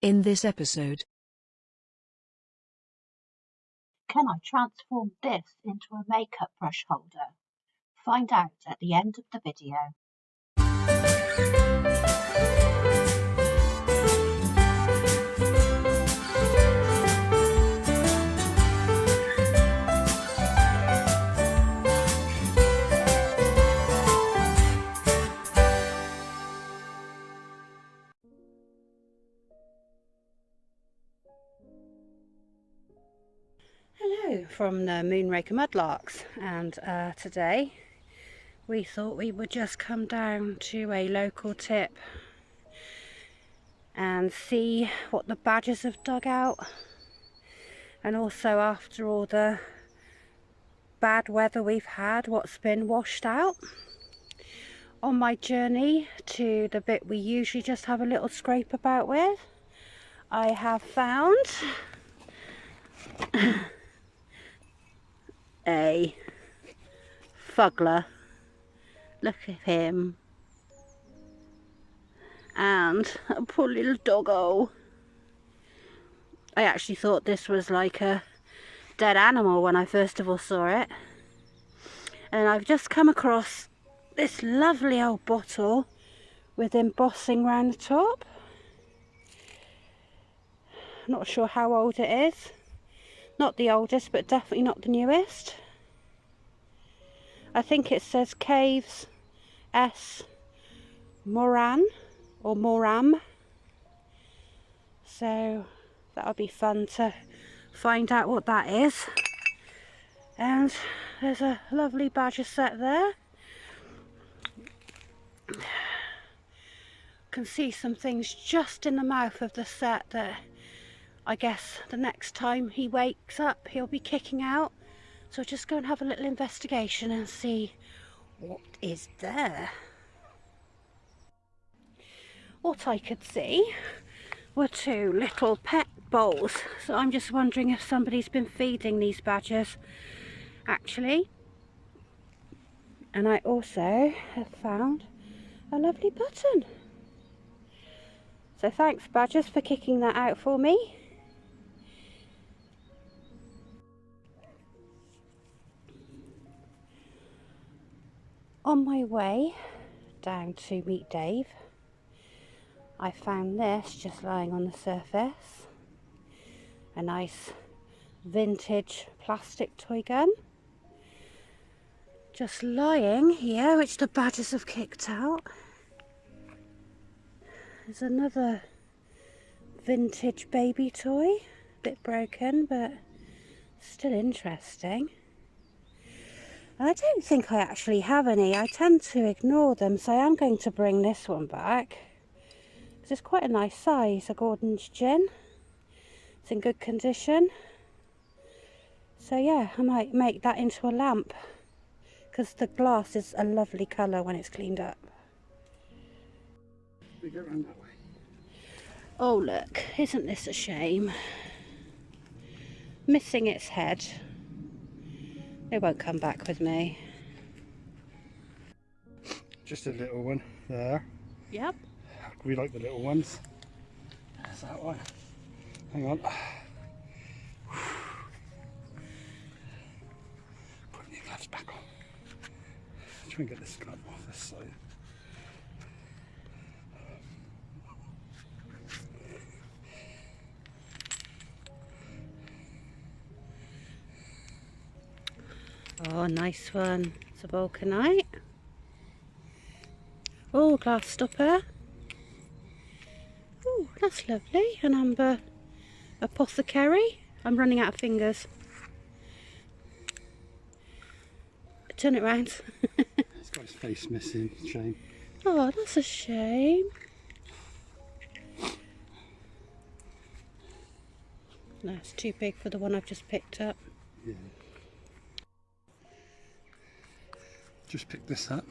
In this episode, can I transform this into a makeup brush holder? Find out at the end of the video. Hello from the Moonraker Mudlarks, and today we thought we would just come down to a local tip and see what the badgers have dug out, and also after all the bad weather we've had, what's been washed out. On my journey to the bit we usually just have a little scrape about with, I have found a fuggler. Look at him. And a poor little doggo. I actually thought this was like a dead animal when I first of all saw it. And I've just come across this lovely old bottle with embossing around the top. Not sure how old it is. Not the oldest, but definitely not the newest. I think it says Caves S. Moran or Moram. So that'll be fun to find out what that is. And there's a lovely badger set there. Can see some things just in the mouth of the set that I guess the next time he wakes up he'll be kicking out. So I'll just go and have a little investigation and see what is there. What I could see were two little pet bowls. So I'm just wondering if somebody's been feeding these badgers actually. And I also have found a lovely button. So thanks badgers for kicking that out for me. On my way down to meet Dave, I found this just lying on the surface. A nice vintage plastic toy gun. Just lying here, which the badgers have kicked out. There's another vintage baby toy, a bit broken, but still interesting. I don't think I actually have any. I tend to ignore them, so I am going to bring this one back. It's quite a nice size, a Gordon's gin. It's in good condition. So yeah, I might make that into a lamp, because the glass is a lovely colour when it's cleaned up. We go around that way. Oh look, isn't this a shame? Missing its head. It won't come back with me. Just a little one there. Yep. We like the little ones. There's that one. Hang on. Put your gloves back on. Try and get this glove off this side. Oh, nice one. It's a vulcanite. Oh, glass stopper. Oh, that's lovely. An amber apothecary. I'm running out of fingers. Turn it round. He's got his face missing. Shame. Oh, that's a shame. No, it's too big for the one I've just picked up. Yeah. Just picked this up.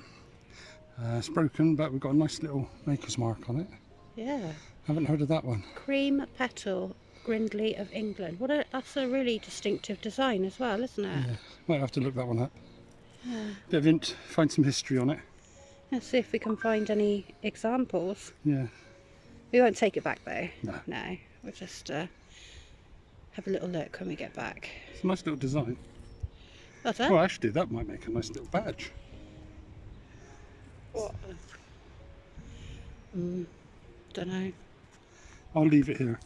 It's broken, but we've got a nice little maker's mark on it. Yeah. Haven't heard of that one. Cream petal, Grindley of England. That's a really distinctive design as well, isn't it? Yeah. Might have to look that one up. Yeah. Bit of find some history on it. Let's see if we can find any examples. Yeah. We won't take it back though. No. No, we'll just have a little look when we get back. It's a nice little design. What's that? Well, actually, that might make a nice little badge. What? Don't know. I'll leave it here.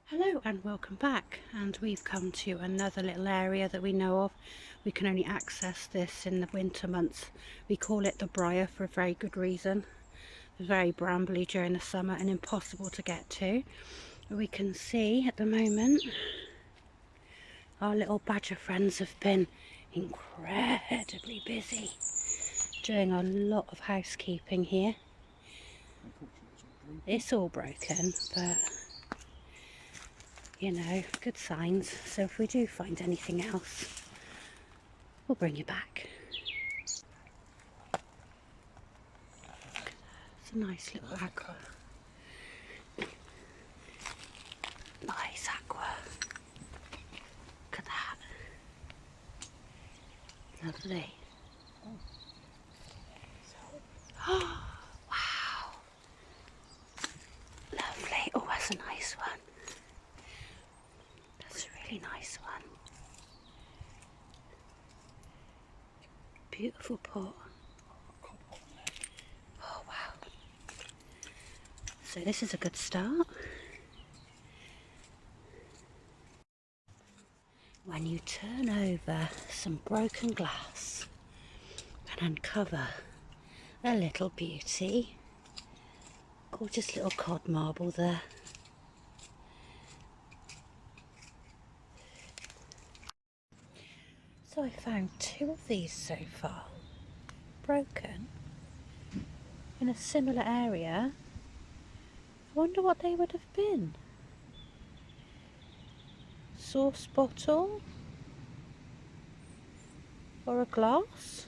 Hello and welcome back, and we've come to another little area that we know of. We can only access this in the winter months. We call it the Briar for a very good reason. It's very brambly during the summer and impossible to get to. We can see at the moment our little badger friends have been incredibly busy doing a lot of housekeeping here. It's all broken, but you know, good signs. So if we do find anything else, we'll bring you back. It's a nice little aqua. Nice aqua. Look at that. Lovely. Oh, wow. Lovely. Oh, that's a nice one. Really nice one. Beautiful pot. Oh wow. So this is a good start. When you turn over some broken glass and uncover a little beauty. Gorgeous little cod marble there. So I found 2 of these so far, broken, in a similar area. I wonder what they would have been. Sauce bottle? Or a glass?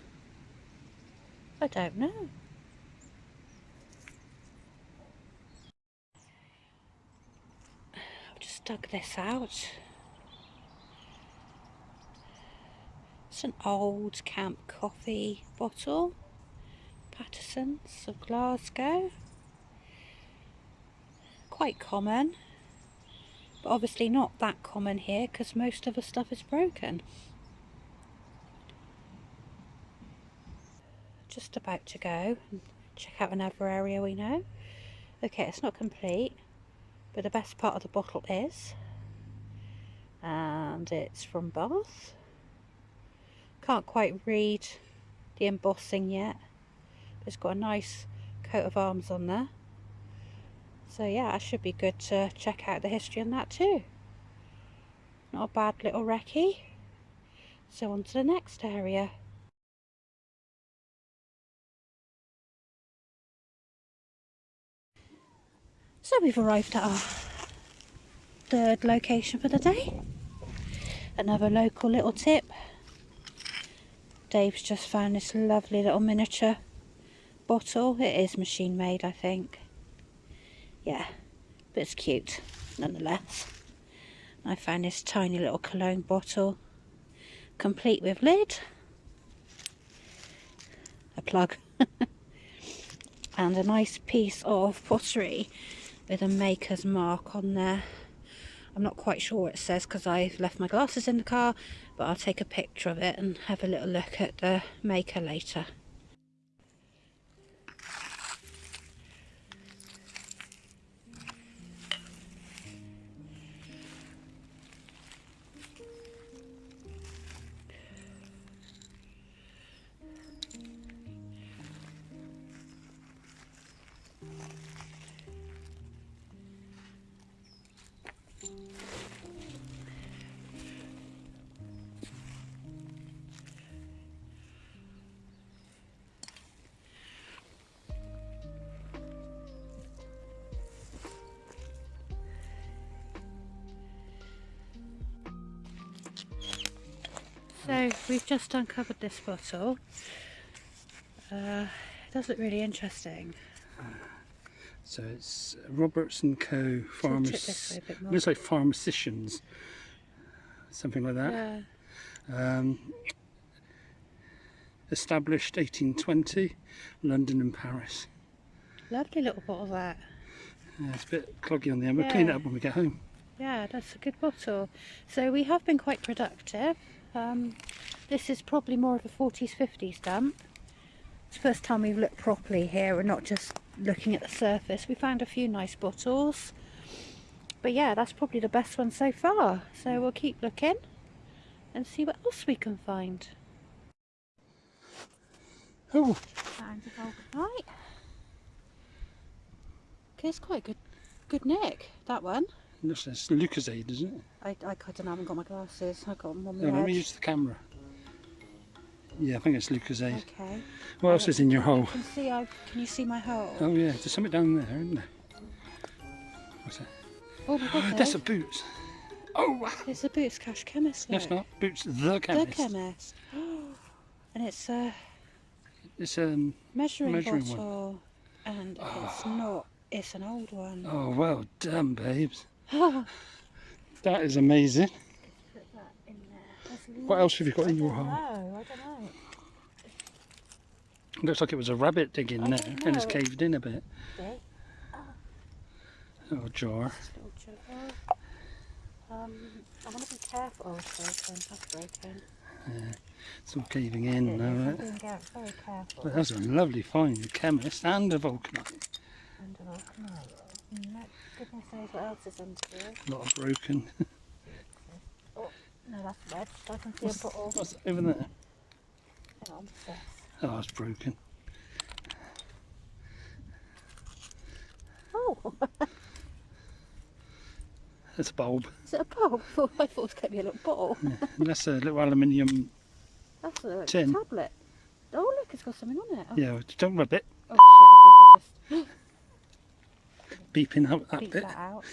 I don't know. I've just dug this out. It's an old camp coffee bottle, Patterson's of Glasgow. Quite common, but obviously not that common here because most of the stuff is broken. Just about to go and check out another area we know. Okay, it's not complete, but the best part of the bottle is, and it's from Bath. Can't quite read the embossing yet, but it's got a nice coat of arms on there. So yeah, that should be good to check out the history on that too. Not a bad little recce. So on to the next area. So we've arrived at our 3rd location for the day. Another local little tip. Dave's just found this lovely little miniature bottle. It is machine made, I think. Yeah, but it's cute nonetheless. I found this tiny little cologne bottle, complete with lid, a plug, and a nice piece of pottery with a maker's mark on there. I'm not quite sure what it says because I've left my glasses in the car, but I'll take a picture of it and have a little look at the maker later. So we've just uncovered this bottle. It does look really interesting. So it's Roberts and Co. Farmers. Looks like pharmacicians, something like that. Yeah. Established 1820, London and Paris. Lovely little bottle that. It's a bit cloggy on the end. We'll clean it up when we get home. Yeah, that's a good bottle. So we have been quite productive. This is probably more of a 40s, 50s dump. It's the first time we've looked properly here. We're not just looking at the surface. We found a few nice bottles. But yeah, that's probably the best one so far. So we'll keep looking and see what else we can find. Oh, And a Vulcanite. Okay, it's quite good nick, that one. looks like it's Lucozade, isn't it? I don't know, I haven't got my glasses. I've got them on my No, head. let me use the camera. Yeah, I think it's Lucozade. Okay. What else is in your hole? Can you see my hole? Oh yeah, there's something down there, isn't there? What's that? Oh my god, That's a Boots. Oh, it's a Boots Cash Chemist. that's Look. not Boots the Chemist. The Chemist. And it's a It's measuring Measuring bottle. And it's not, it's an old one. Oh, well done, babes. That is amazing. Put that in there. What else have you got in your hole? I don't know. Looks like it was a rabbit digging I there, don't and it's know. caved in a bit. See? Little jar. Little jar. I want to be careful. Oh, it's broken. That's broken. Yeah, it's all caving in now, I'm right? being very careful. But that's a lovely find, the Chemist and a Vulcanite. And a Vulcanite. Goodness knows what else is under here. A lot of broken. Oh, no, that's red. I can see a bottle. What's over there? Hang on, what's this? Oh, it's broken. Oh, That's a bulb. is it a bulb? I thought it was going to be a little bottle. Yeah. And that's a little aluminium. That's a Tin. tablet. Oh, look, it's got something on it. Oh, Yeah, don't rub it. oh shit, I think I just Beeping out that beat bit. that out.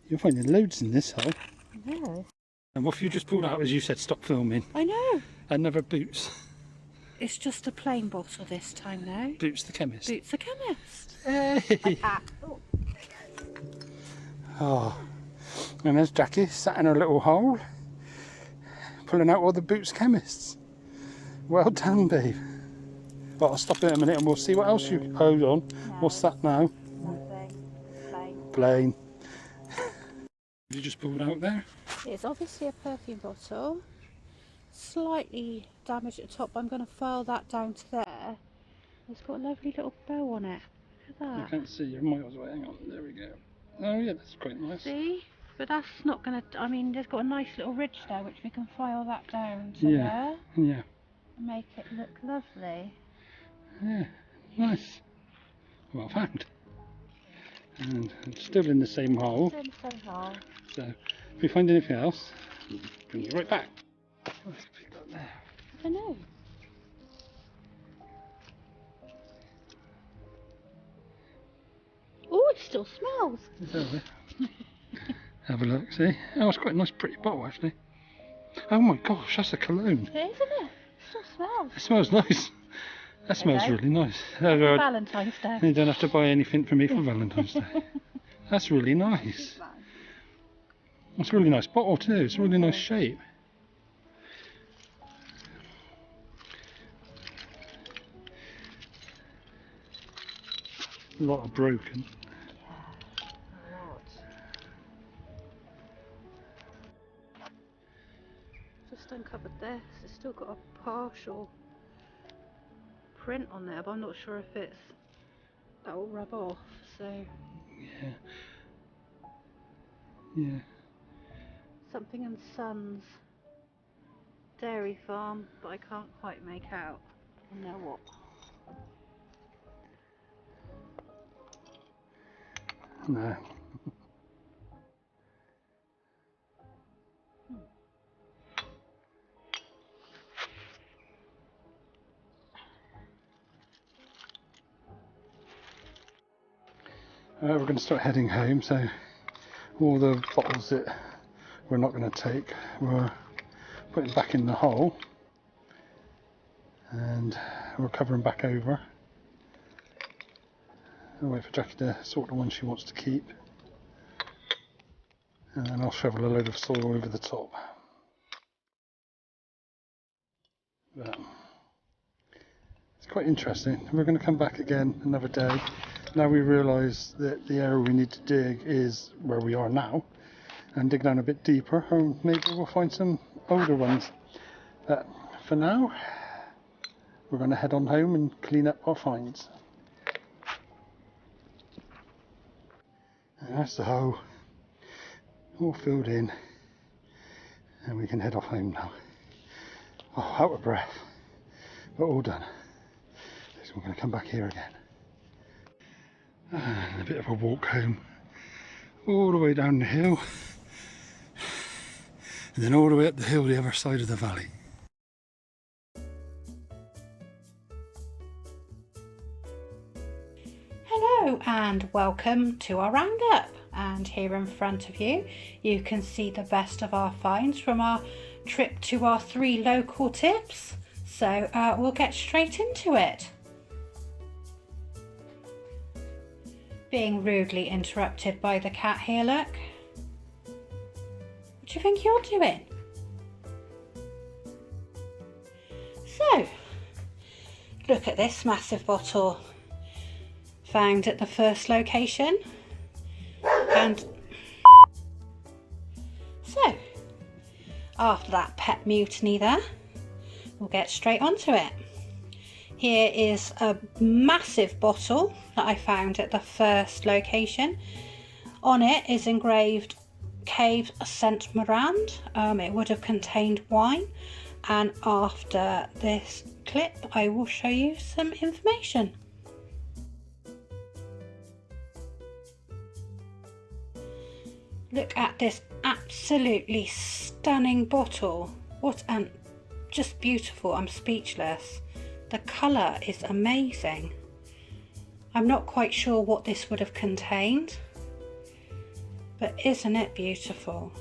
You're finding loads in this hole. No. And what have you just pulled out as you said stop filming? I know. Another Boots. It's just a plain bottle this time now. Boots the Chemist. Boots the Chemist. Hey! Oh. Oh, and there's Jackie sat in her little hole, pulling out all the Boots Chemists. Well done, babe. Well, I'll stop in a minute and we'll see what else you... Hold on. What's that now? Nothing. Plain. Plain. You just pulled out there? It's obviously a perfume bottle. Slightly damaged at the top. I'm going to file that down to there. It's got a lovely little bow on it. Look I at that. can't see, you're miles away. Hang on, there we go. Oh yeah, that's quite nice. See? But that's not going to... I mean, there's got a nice little ridge there, which we can file that down to Yeah. there. Yeah. And make it look lovely. Yeah, nice. Well found. And it's still in the same hole, Same hole. so if we find anything else, we'll bring you right back. What's we got there? I know. Oh, it still smells. It's over. Have a look, see? Oh, it's quite a nice pretty bottle actually. Oh my gosh, that's a cologne. It is, isn't it? It still smells. It smells nice. That smells Okay. really nice. Valentine's Day. You don't have to buy anything for me for Valentine's Day. That's really nice. It's a really nice bottle too. It's a really nice shape. A lot of broken. Just uncovered this. It's still got a partial print on there, but I'm not sure if it's that will rub off. So Yeah. Yeah. something in Sons Dairy Farm, but I can't quite make out. I know what. No. We're going to start heading home, so all the bottles that we're not going to take, we're putting back in the hole and we'll cover them back over. I'll wait for Jackie to sort the ones she wants to keep, and then I'll shovel a load of soil over the top. But it's quite interesting. We're going to come back again another day. Now we realise that the area we need to dig is where we are now, and dig down a bit deeper, and maybe we'll find some older ones. But for now, we're going to head on home and clean up our finds. And that's the hole, all filled in, and we can head off home now. Oh, out of breath, but all done. So we're going to come back here again. And a bit of a walk home, all the way down the hill, and then all the way up the hill the other side of the valley. Hello and welcome to our roundup, and here in front of you can see the best of our finds from our trip to our 3 local tips. So we'll get straight into it. Being rudely interrupted by the cat here, look. What do you think you're doing? So, look at this massive bottle found at the first location. And so, after that pet mutiny there, we'll get straight onto it. Here is a massive bottle that I found at the first location. On it is engraved Caves Saint Mirand. It would have contained wine, and after this clip I will show you some information. Look at this absolutely stunning bottle. Just beautiful. I'm speechless. The colour is amazing. I'm not quite sure what this would have contained, but isn't it beautiful?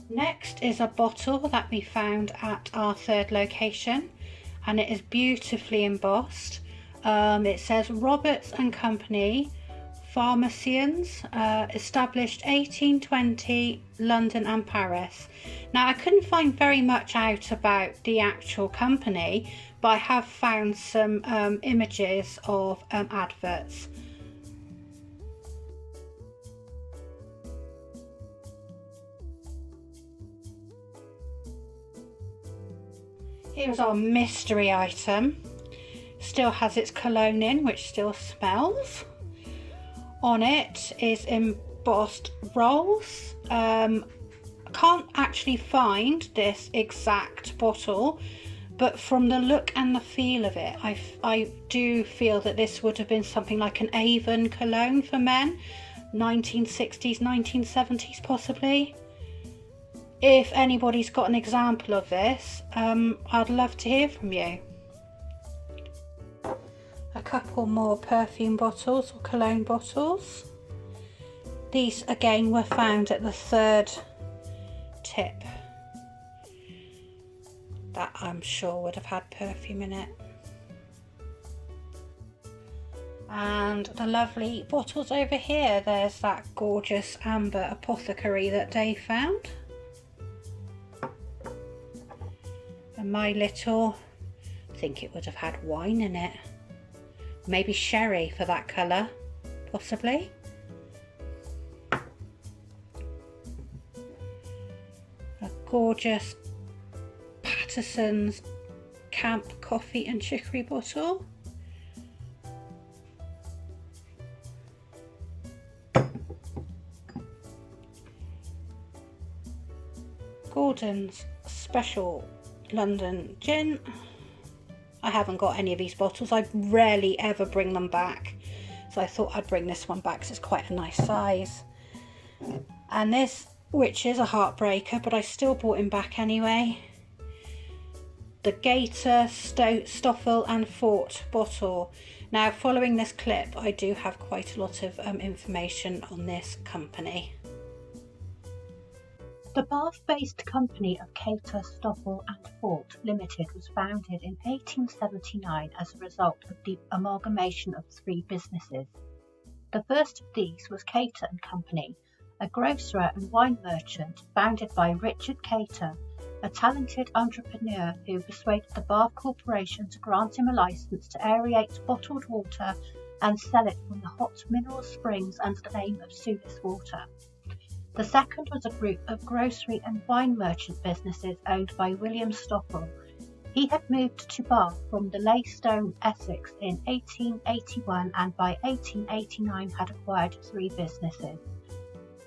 Next is a bottle that we found at our 3rd location, and it is beautifully embossed. It says Roberts and Company, Pharmacians, established 1820, London and Paris. Now I couldn't find very much out about the actual company, but I have found some images of adverts. Here's our mystery item. Still has its cologne in, which still smells. On it is embossed rolls. Can't actually find this exact bottle, but from the look and the feel of it, I do feel that this would have been something like an Avon cologne for men, 1960s, 1970s possibly. If anybody's got an example of this, I'd love to hear from you. A couple more perfume bottles or cologne bottles. These again were found at the 3rd tip. That I'm sure would have had perfume in it. And the lovely bottles over here. There's that gorgeous amber apothecary that Dave found. And my little, I think it would have had wine in it. Maybe sherry for that colour, possibly. A gorgeous Patterson's Camp Coffee and Chicory bottle. Gordon's Special London Gin. I haven't got any of these bottles. I rarely ever bring them back, so I thought I'd bring this one back because it's quite a nice size. And this, which is a heartbreaker, but I still bought him back anyway. The Gator, Stoffel and Fort bottle. Now, following this clip, I do have quite a lot of information on this company. The Bath-based company of Cater, Stoffel and Fort Limited was founded in 1879 as a result of the amalgamation of 3 businesses. The first of these was Cater and Company, a grocer and wine merchant founded by Richard Cater, a talented entrepreneur who persuaded the Bath Corporation to grant him a license to aerate bottled water and sell it from the hot mineral springs under the name of Sulis Water. The second was a group of grocery and wine merchant businesses owned by William Stoffel. He had moved to Bath from the Leystone, Essex in 1881 and by 1889 had acquired 3 businesses.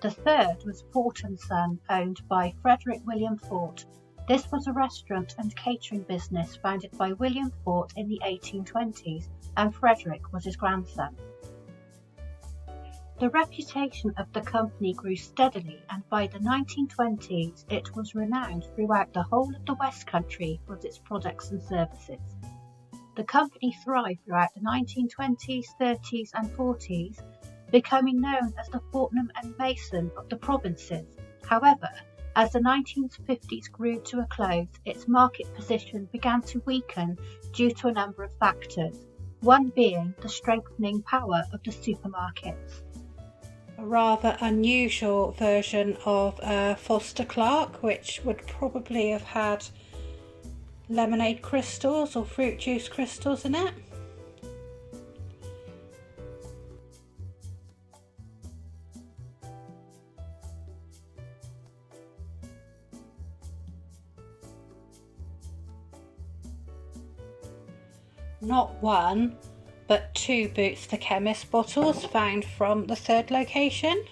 The third was Fort & Son, owned by Frederick William Fort. This was a restaurant and catering business founded by William Fort in the 1820s, and Frederick was his grandson. The reputation of the company grew steadily, and by the 1920s it was renowned throughout the whole of the West Country for its products and services. The company thrived throughout the 1920s, 30s and 40s, becoming known as the Fortnum and Mason of the provinces. However, as the 1950s grew to a close, its market position began to weaken due to a number of factors, one being the strengthening power of the supermarkets. A rather unusual version of Foster Clark, which would probably have had lemonade crystals or fruit juice crystals in it. Not one, but 2 Boots the Chemist bottles found from the third location,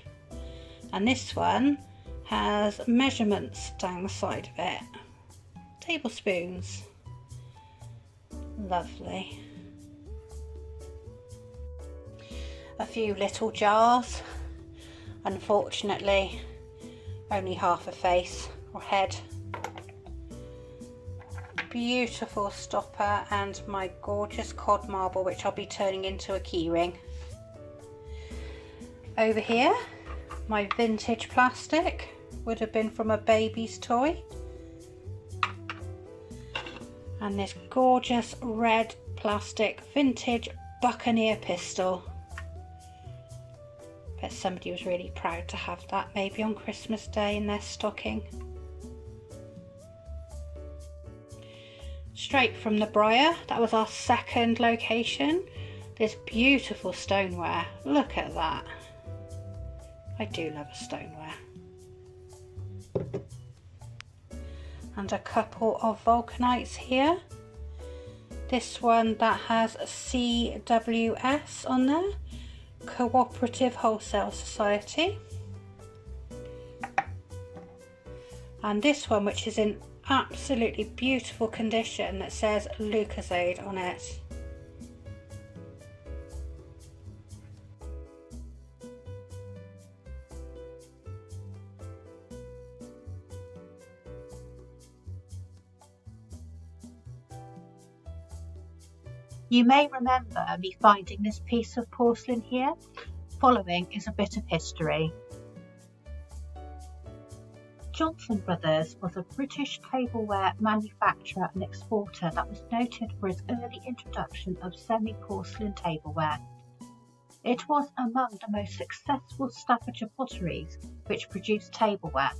and this one has measurements down the side of it. Tablespoons. Lovely. A few little jars, unfortunately only half a face or head. Beautiful stopper and my gorgeous cod marble, which I'll be turning into a key ring. Over here, my vintage plastic, would have been from a baby's toy. And this gorgeous red plastic vintage Buccaneer pistol. Bet somebody was really proud to have that maybe on Christmas Day in their stocking. Straight from the Briar, that was our second location. This beautiful stoneware, look at that. I do love a stoneware. And a couple of vulcanites here. This one that has a CWS on there, Cooperative Wholesale Society. And this one, which is in absolutely beautiful condition, that says Lucozade on it. You may remember me finding this piece of porcelain here. Following is a bit of history. Johnson Brothers was a British tableware manufacturer and exporter that was noted for its early introduction of semi-porcelain tableware. It was among the most successful Staffordshire potteries which produced tableware,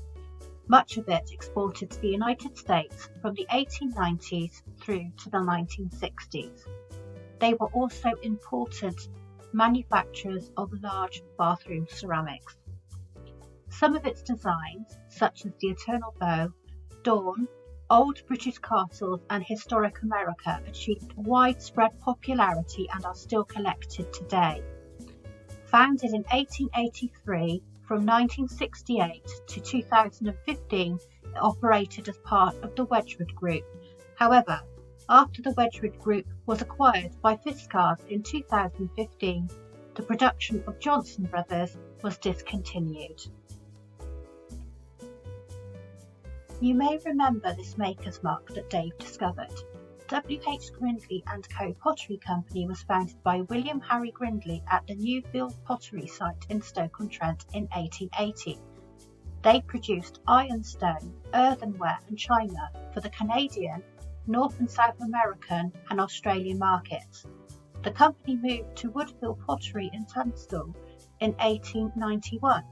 much of it exported to the United States from the 1890s through to the 1960s. They were also important manufacturers of large bathroom ceramics. Some of its designs, such as the Eternal Bow, Dawn, Old British Castles and Historic America, achieved widespread popularity and are still collected today. Founded in 1883, from 1968 to 2015, it operated as part of the Wedgwood Group. However, after the Wedgwood Group was acquired by Fiskars in 2015, the production of Johnson Brothers was discontinued. You may remember this maker's mark that Dave discovered. W.H. Grindley & Co. Pottery Company was founded by William Harry Grindley at the Newfield Pottery site in Stoke-on-Trent in 1880. They produced ironstone, earthenware and china for the Canadian, North and South American and Australian markets. The company moved to Woodville Pottery in Tunstall in 1891.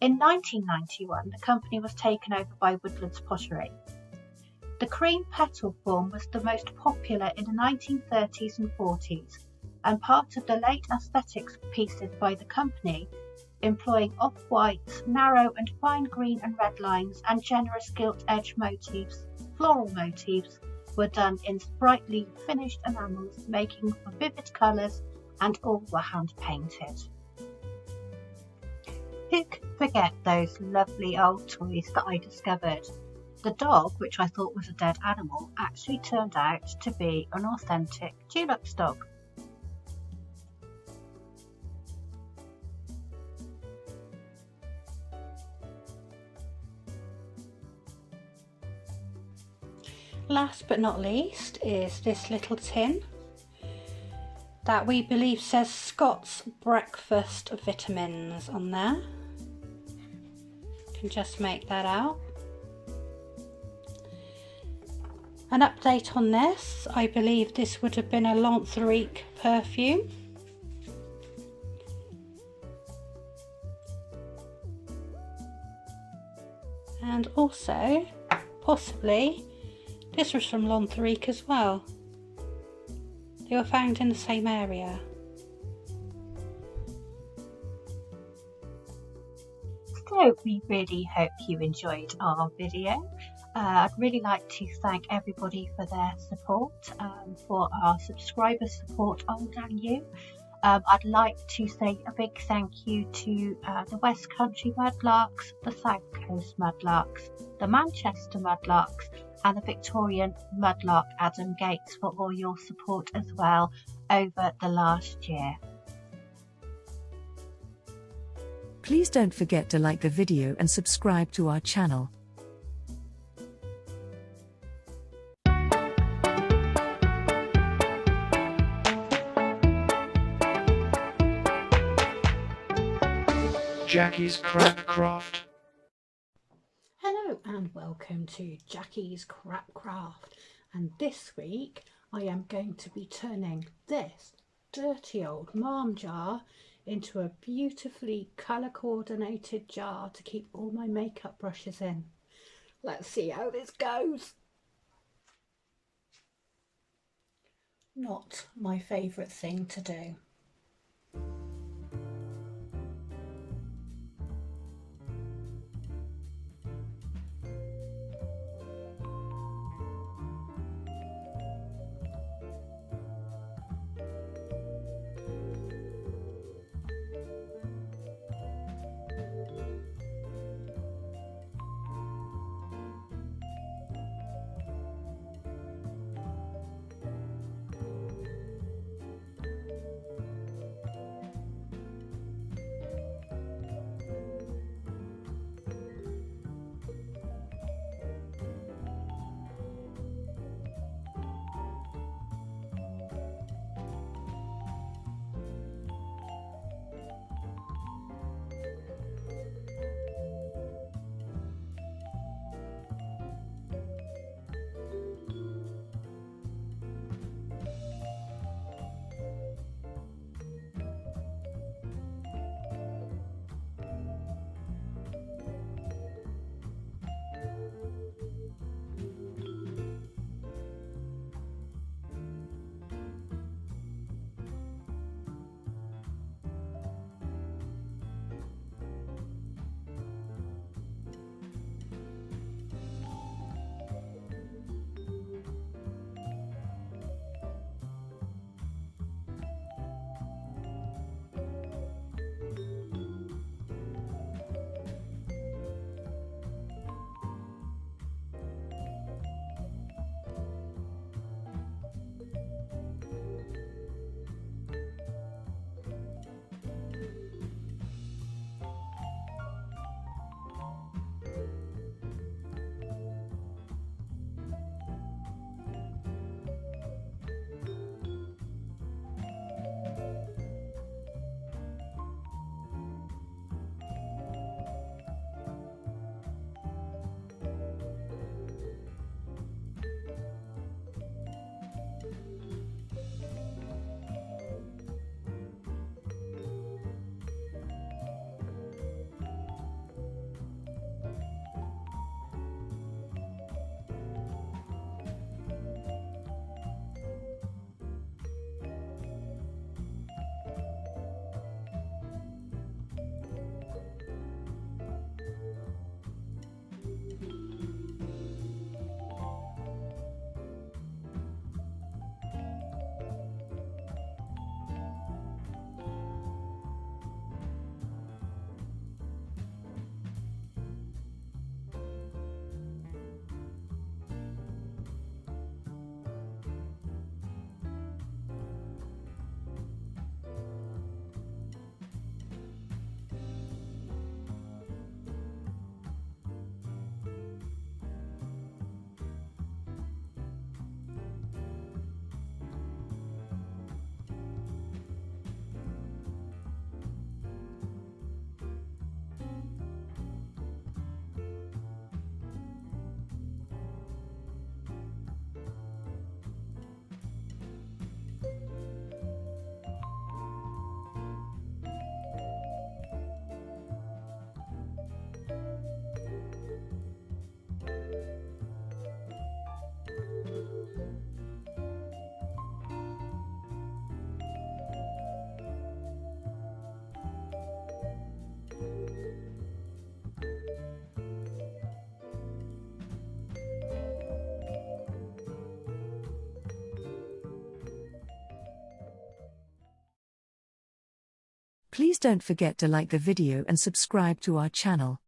In 1991, the company was taken over by Woodlands Pottery. The cream petal form was the most popular in the 1930s and 40s, and part of the late aesthetics pieces by the company, employing off-whites, narrow and fine green and red lines, and generous gilt edge motifs, floral motifs, were done in sprightly finished enamels, making for vivid colours, and all were hand painted. Who could forget those lovely old toys that I discovered? The dog, which I thought was a dead animal, actually turned out to be an authentic Dulux dog. Last but not least is this little tin that we believe says Scott's Breakfast Vitamins on there. You can just make that out. An update on this, I believe this would have been a Mudlarking perfume. And also, possibly, this was from Mudlarking as well. They were found in the same area. So we really hope you enjoyed our video. I'd really like to thank everybody for their support, for our subscriber support, old and new. I'd like to say a big thank you to the West Country Mudlarks, the South Coast Mudlarks, the Manchester Mudlarks, and the Victorian Mudlark Adam Gates for all your support as well over the last year. Please don't forget to like the video and subscribe to our channel. Jackie's Crapcraft. Hello and welcome to Jackie's Crapcraft, and this week I am going to be turning this dirty old Marm jar into a beautifully colour coordinated jar to keep all my makeup brushes in. Let's see how this goes. Not my favourite thing to do. Please don't forget to like the video and subscribe to our channel.